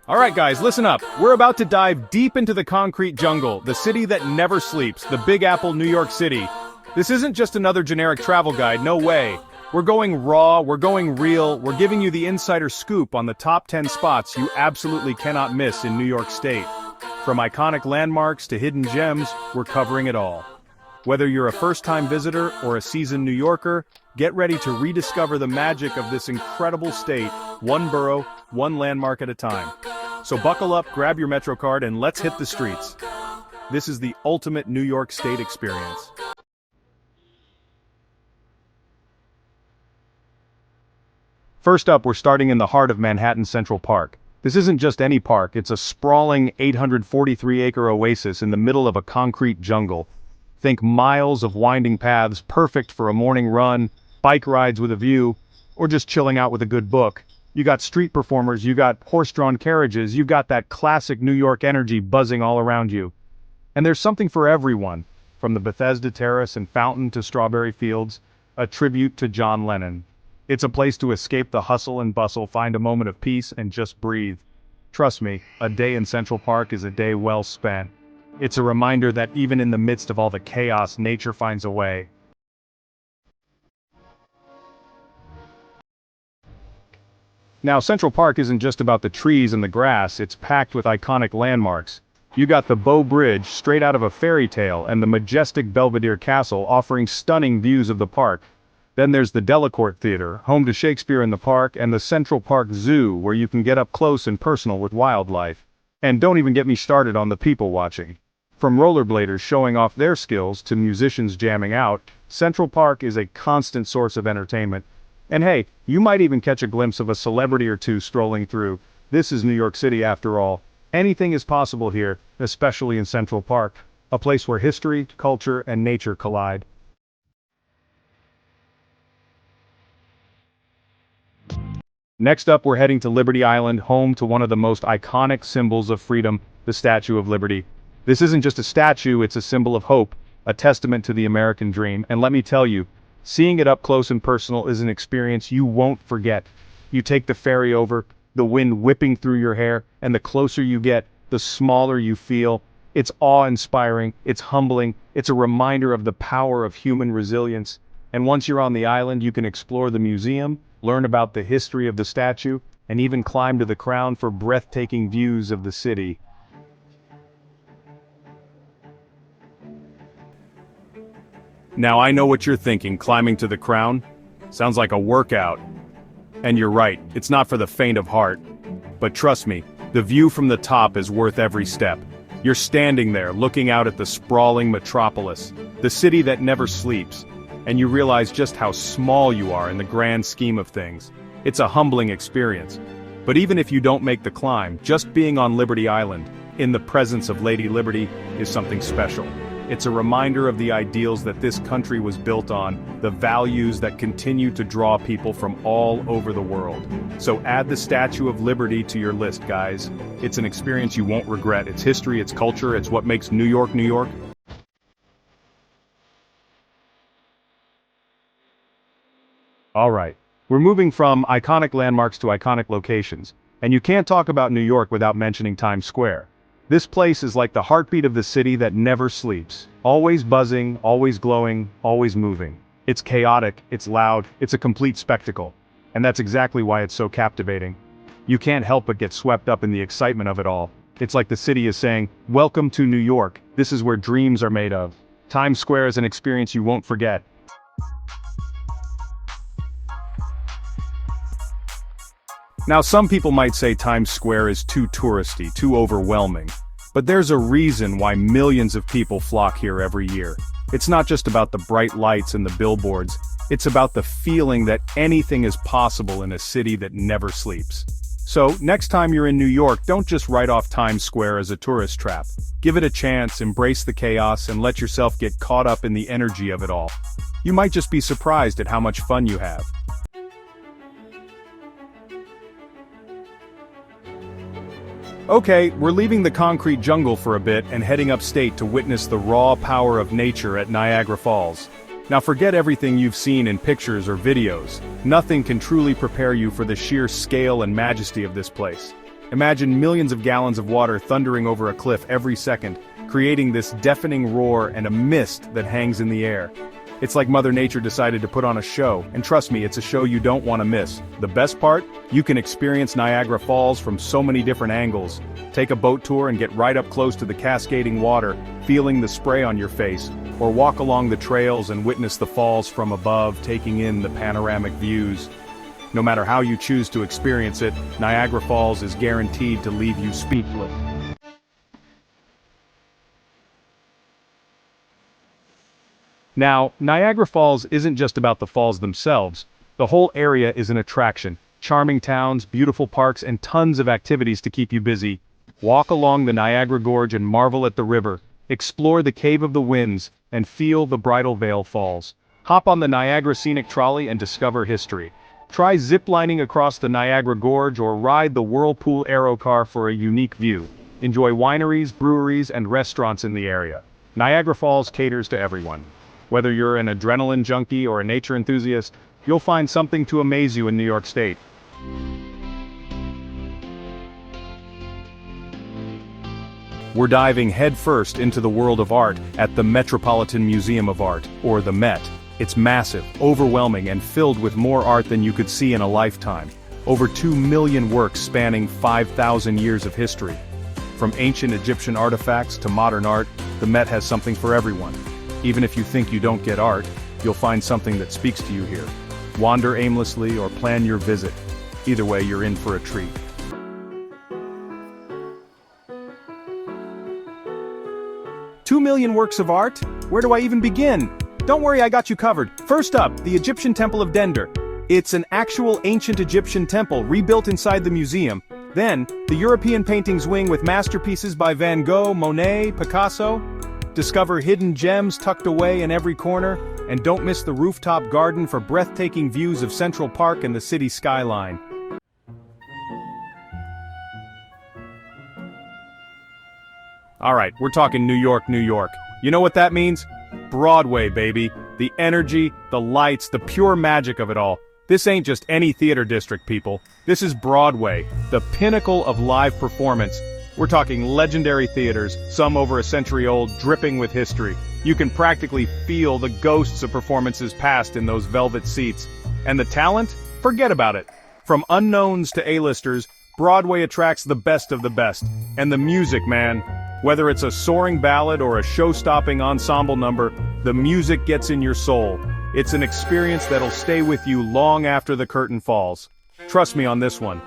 Alright guys, listen up. We're about to dive deep into the concrete jungle, the city that never sleeps, the Big Apple, New York City. This isn't just another generic travel guide, no way. We're going raw, we're going real, we're giving you the insider scoop on the top 10 spots you absolutely cannot miss in New York State. From iconic landmarks to hidden gems, we're covering it all. Whether you're a first-time visitor or a seasoned New Yorker, get ready to rediscover the magic of this incredible state, one borough, one landmark at a time. So buckle up, grab your Metro card, and let's hit the streets. This is the ultimate New York State experience. First up, we're starting in the heart of Manhattan's Central Park. This isn't just any park, it's a sprawling 843-acre oasis in the middle of a concrete jungle. Think miles of winding paths perfect for a morning run, bike rides with a view, or just chilling out with a good book. You got street performers, you got horse-drawn carriages, you've got that classic New York energy buzzing all around you. And there's something for everyone, from the Bethesda Terrace and Fountain to Strawberry Fields, a tribute to John Lennon. It's a place to escape the hustle and bustle, find a moment of peace, and just breathe. Trust me, a day in Central Park is a day well spent. It's a reminder that even in the midst of all the chaos, nature finds a way. Now, Central Park isn't just about the trees and the grass, it's packed with iconic landmarks. You got the Bow Bridge, straight out of a fairy tale, and the majestic Belvedere Castle offering stunning views of the park. Then there's the Delacorte Theater, home to Shakespeare in the Park, and the Central Park Zoo, where you can get up close and personal with wildlife. And don't even get me started on the people watching. From rollerbladers showing off their skills to musicians jamming out, Central Park is a constant source of entertainment. And hey, you might even catch a glimpse of a celebrity or two strolling through. This is New York City after all. Anything is possible here, especially in Central Park, a place where history, culture, and nature collide. Next up, we're heading to Liberty Island, home to one of the most iconic symbols of freedom, the Statue of Liberty. This isn't just a statue, it's a symbol of hope, a testament to the American dream, and let me tell you, seeing it up close and personal is an experience you won't forget. You take the ferry over, the wind whipping through your hair, and the closer you get, the smaller you feel. It's awe-inspiring, it's humbling, it's a reminder of the power of human resilience. And once you're on the island, you can explore the museum, learn about the history of the statue, and even climb to the crown for breathtaking views of the city. Now I know what you're thinking, climbing to the crown? Sounds like a workout. And you're right, it's not for the faint of heart. But trust me, the view from the top is worth every step. You're standing there, looking out at the sprawling metropolis, the city that never sleeps, and you realize just how small you are in the grand scheme of things. It's a humbling experience. But even if you don't make the climb, just being on Liberty Island, in the presence of Lady Liberty, is something special. It's a reminder of the ideals that this country was built on, the values that continue to draw people from all over the world. So add the Statue of Liberty to your list, guys. It's an experience you won't regret. It's history, it's culture, it's what makes New York, New York. Alright, we're moving from iconic landmarks to iconic locations, and you can't talk about New York without mentioning Times Square. This place is like the heartbeat of the city that never sleeps. Always buzzing, always glowing, always moving. It's chaotic, it's loud, it's a complete spectacle. And that's exactly why it's so captivating. You can't help but get swept up in the excitement of it all. It's like the city is saying, "Welcome to New York, this is where dreams are made of." Times Square is an experience you won't forget. Now some people might say Times Square is too touristy, too overwhelming. But there's a reason why millions of people flock here every year. It's not just about the bright lights and the billboards, it's about the feeling that anything is possible in a city that never sleeps. So, next time you're in New York, don't just write off Times Square as a tourist trap. Give it a chance, embrace the chaos, and let yourself get caught up in the energy of it all. You might just be surprised at how much fun you have. Okay, we're leaving the concrete jungle for a bit and heading upstate to witness the raw power of nature at Niagara Falls. Now forget everything you've seen in pictures or videos. Nothing can truly prepare you for the sheer scale and majesty of this place. Imagine millions of gallons of water thundering over a cliff every second, creating this deafening roar and a mist that hangs in the air. It's like Mother Nature decided to put on a show, and trust me, it's a show you don't want to miss. The best part? You can experience Niagara Falls from so many different angles. Take a boat tour and get right up close to the cascading water, feeling the spray on your face, or walk along the trails and witness the falls from above, taking in the panoramic views. No matter how you choose to experience it, Niagara Falls is guaranteed to leave you speechless. Now, Niagara Falls isn't just about the falls themselves. The whole area is an attraction. Charming towns, beautiful parks, and tons of activities to keep you busy. Walk along the Niagara Gorge and marvel at the river. Explore the Cave of the Winds and feel the Bridal Veil Falls. Hop on the Niagara Scenic Trolley and discover history. Try zip-lining across the Niagara Gorge or ride the Whirlpool Aero Car for a unique view. Enjoy wineries, breweries, and restaurants in the area. Niagara Falls caters to everyone. Whether you're an adrenaline junkie or a nature enthusiast, you'll find something to amaze you in New York State. We're diving headfirst into the world of art at the Metropolitan Museum of Art, or the Met. It's massive, overwhelming, and filled with more art than you could see in a lifetime. Over 2 million works spanning 5,000 years of history. From ancient Egyptian artifacts to modern art, the Met has something for everyone. Even if you think you don't get art, you'll find something that speaks to you here. Wander aimlessly or plan your visit. Either way, you're in for a treat. "2 million works of art? Where do I even begin?" Don't worry, I got you covered. First up, the Egyptian Temple of Dendor. It's an actual ancient Egyptian temple rebuilt inside the museum. Then, the European paintings wing with masterpieces by Van Gogh, Monet, Picasso. Discover hidden gems tucked away in every corner, and don't miss the rooftop garden for breathtaking views of Central Park and the city skyline. Alright, we're talking New York, New York. You know what that means? Broadway, baby. The energy, the lights, the pure magic of it all. This ain't just any theater district, people. This is Broadway, the pinnacle of live performance. We're talking legendary theaters, some over a century old, dripping with history. You can practically feel the ghosts of performances past in those velvet seats. And the talent? Forget about it. From unknowns to A-listers, Broadway attracts the best of the best. And the music, man. Whether it's a soaring ballad or a show-stopping ensemble number, the music gets in your soul. It's an experience that'll stay with you long after the curtain falls. Trust me on this one.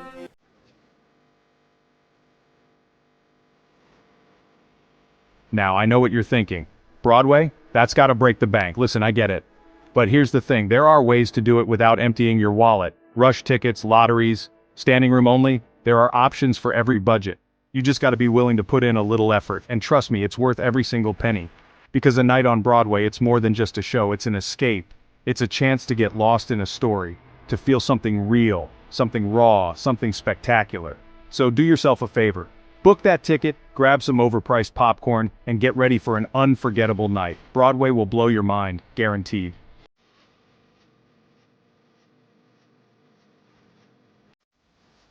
Now, I know what you're thinking. Broadway? That's gotta break the bank. Listen, I get it. But here's the thing, there are ways to do it without emptying your wallet. Rush tickets, lotteries, standing room only. There are options for every budget. You just gotta be willing to put in a little effort, and trust me, it's worth every single penny. Because a night on Broadway, it's more than just a show, it's an escape. It's a chance to get lost in a story, to feel something real, something raw, something spectacular. So do yourself a favor. Book that ticket, grab some overpriced popcorn, and get ready for an unforgettable night. Broadway will blow your mind, guaranteed.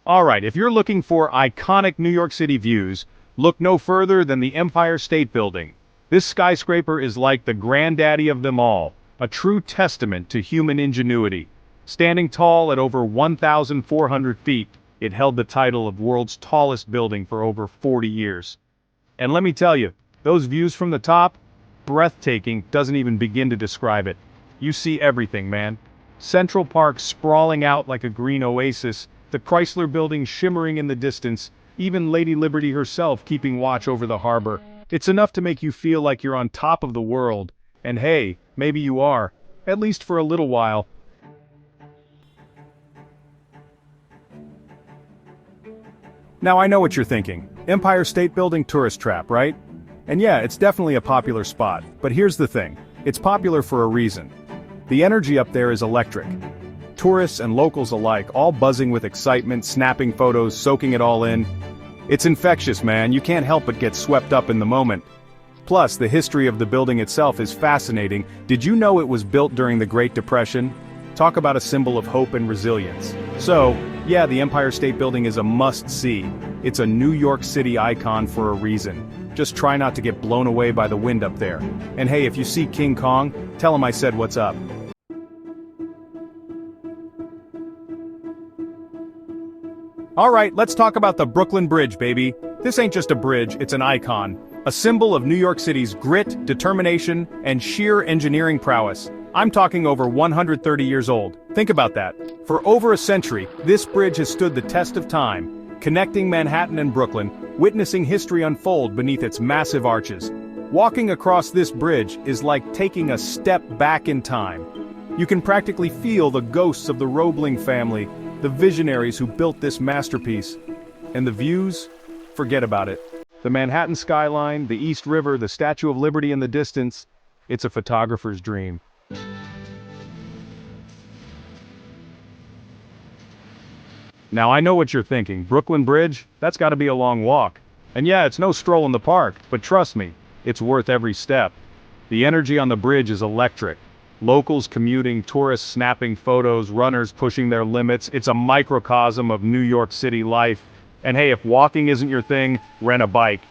Alright, if you're looking for iconic New York City views, look no further than the Empire State Building. This skyscraper is like the granddaddy of them all, a true testament to human ingenuity. Standing tall at over 1,400 feet, it held the title of world's tallest building for over 40 years. And let me tell you, those views from the top, breathtaking, doesn't even begin to describe it. You see everything, man. Central Park sprawling out like a green oasis, the Chrysler Building shimmering in the distance, even Lady Liberty herself keeping watch over the harbor. It's enough to make you feel like you're on top of the world. And hey, maybe you are, at least for a little while. Now I know what you're thinking. Empire State Building tourist trap, right? And yeah, it's definitely a popular spot, but here's the thing. It's popular for a reason. The energy up there is electric. Tourists and locals alike, all buzzing with excitement, snapping photos, soaking it all in. It's infectious, man. You can't help but get swept up in the moment. Plus, the history of the building itself is fascinating. Did you know it was built during the Great Depression? Talk about a symbol of hope and resilience. So, yeah, the Empire State Building is a must-see. It's a New York City icon for a reason. Just try not to get blown away by the wind up there. And hey, if you see King Kong, tell him I said what's up. Alright, let's talk about the Brooklyn Bridge, baby. This ain't just a bridge, it's an icon. A symbol of New York City's grit, determination, and sheer engineering prowess. I'm talking over 130 years old. Think about that. For over a century, this bridge has stood the test of time, connecting Manhattan and Brooklyn, witnessing history unfold beneath its massive arches. Walking across this bridge is like taking a step back in time. You can practically feel the ghosts of the Roebling family, the visionaries who built this masterpiece. And the views? Forget about it. The Manhattan skyline, the East River, the Statue of Liberty in the distance. It's a photographer's dream. Now I know what you're thinking, Brooklyn Bridge? That's gotta be a long walk. And yeah, it's no stroll in the park, but trust me, it's worth every step. The energy on the bridge is electric. Locals commuting, tourists snapping photos, runners pushing their limits. It's a microcosm of New York City life. And hey, if walking isn't your thing, rent a bike.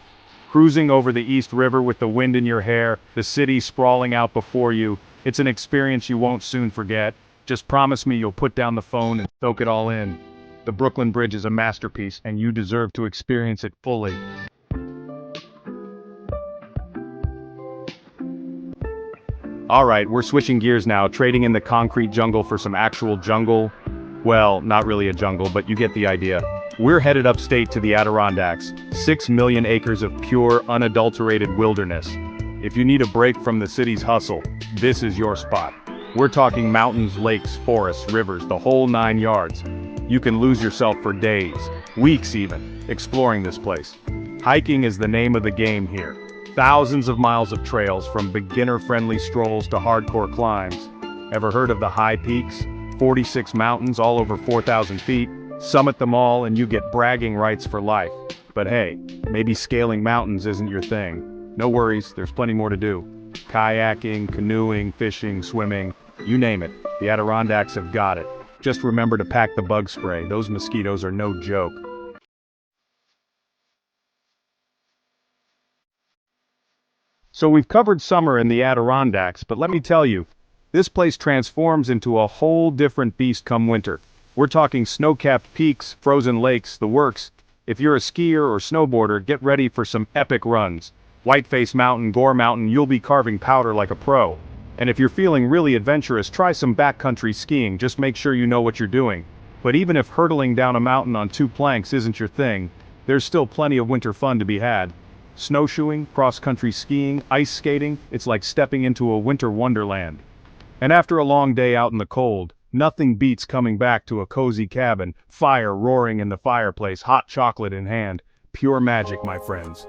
Cruising over the East River with the wind in your hair, the city sprawling out before you. It's an experience you won't soon forget. Just promise me you'll put down the phone and soak it all in. The Brooklyn Bridge is a masterpiece, and you deserve to experience it fully. Alright, we're switching gears now, trading in the concrete jungle for some actual jungle. Well, not really a jungle, but you get the idea. We're headed upstate to the Adirondacks, 6 million acres of pure, unadulterated wilderness. If you need a break from the city's hustle, this is your spot. We're talking mountains, lakes, forests, rivers, the whole 9 yards. You can lose yourself for days, weeks even, exploring this place. Hiking is the name of the game here. Thousands of miles of trails, from beginner-friendly strolls to hardcore climbs. Ever heard of the high peaks? 46 mountains, all over 4,000 feet. Summit them all and you get bragging rights for life. But hey, maybe scaling mountains isn't your thing. No worries, there's plenty more to do. Kayaking, canoeing, fishing, swimming, you name it, the Adirondacks have got it. Just remember to pack the bug spray, those mosquitoes are no joke. So we've covered summer in the Adirondacks, but let me tell you, this place transforms into a whole different beast come winter. We're talking snow-capped peaks, frozen lakes, the works. If you're a skier or snowboarder, get ready for some epic runs. Whiteface Mountain, Gore Mountain, you'll be carving powder like a pro. And if you're feeling really adventurous, try some backcountry skiing, just make sure you know what you're doing. But even if hurtling down a mountain on 2 planks isn't your thing, there's still plenty of winter fun to be had. Snowshoeing, cross-country skiing, ice skating, it's like stepping into a winter wonderland. And after a long day out in the cold, nothing beats coming back to a cozy cabin, fire roaring in the fireplace, hot chocolate in hand. Pure magic, my friends.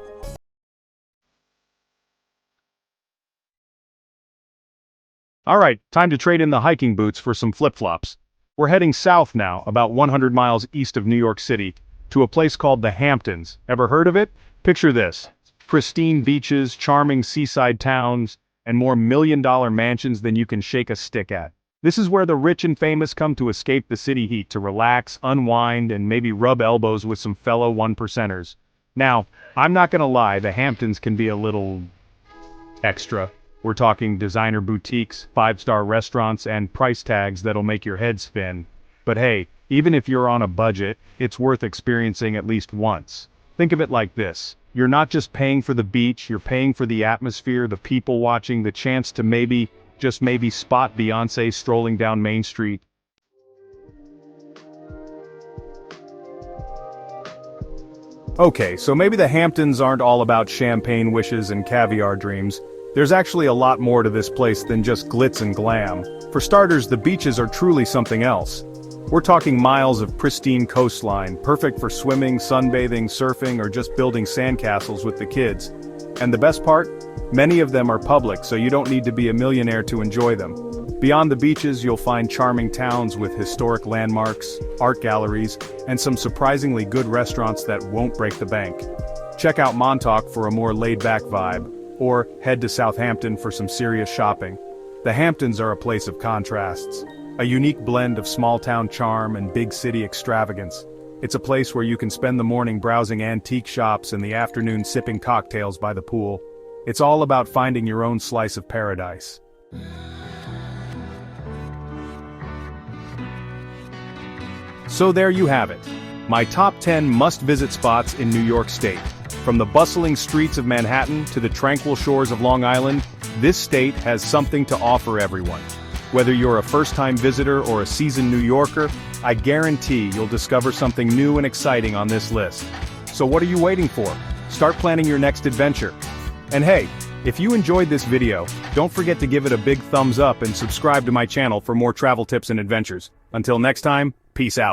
Alright, time to trade in the hiking boots for some flip-flops. We're heading south now, about 100 miles east of New York City, to a place called the Hamptons. Ever heard of it? Picture this. Pristine beaches, charming seaside towns, and more million-dollar mansions than you can shake a stick at. This is where the rich and famous come to escape the city heat, to relax, unwind, and maybe rub elbows with some fellow one-percenters. Now, I'm not gonna lie, the Hamptons can be a little extra. We're talking designer boutiques, 5-star restaurants, and price tags that'll make your head spin. But hey, even if you're on a budget, it's worth experiencing at least once. Think of it like this. You're not just paying for the beach, you're paying for the atmosphere, the people watching, the chance to maybe, just maybe, spot Beyoncé strolling down Main Street. Okay, so maybe the Hamptons aren't all about champagne wishes and caviar dreams. There's actually a lot more to this place than just glitz and glam. For starters, the beaches are truly something else. We're talking miles of pristine coastline, perfect for swimming, sunbathing, surfing, or just building sandcastles with the kids. And the best part? Many of them are public, so you don't need to be a millionaire to enjoy them. Beyond the beaches, you'll find charming towns with historic landmarks, art galleries, and some surprisingly good restaurants that won't break the bank. Check out Montauk for a more laid-back vibe. Or head to Southampton for some serious shopping. The Hamptons are a place of contrasts. A unique blend of small-town charm and big-city extravagance. It's a place where you can spend the morning browsing antique shops and the afternoon sipping cocktails by the pool. It's all about finding your own slice of paradise. So there you have it. My top 10 must-visit spots in New York State. From the bustling streets of Manhattan to the tranquil shores of Long Island, this state has something to offer everyone. Whether you're a first-time visitor or a seasoned New Yorker, I guarantee you'll discover something new and exciting on this list. So what are you waiting for? Start planning your next adventure. And hey, if you enjoyed this video, don't forget to give it a big thumbs up and subscribe to my channel for more travel tips and adventures. Until next time, peace out.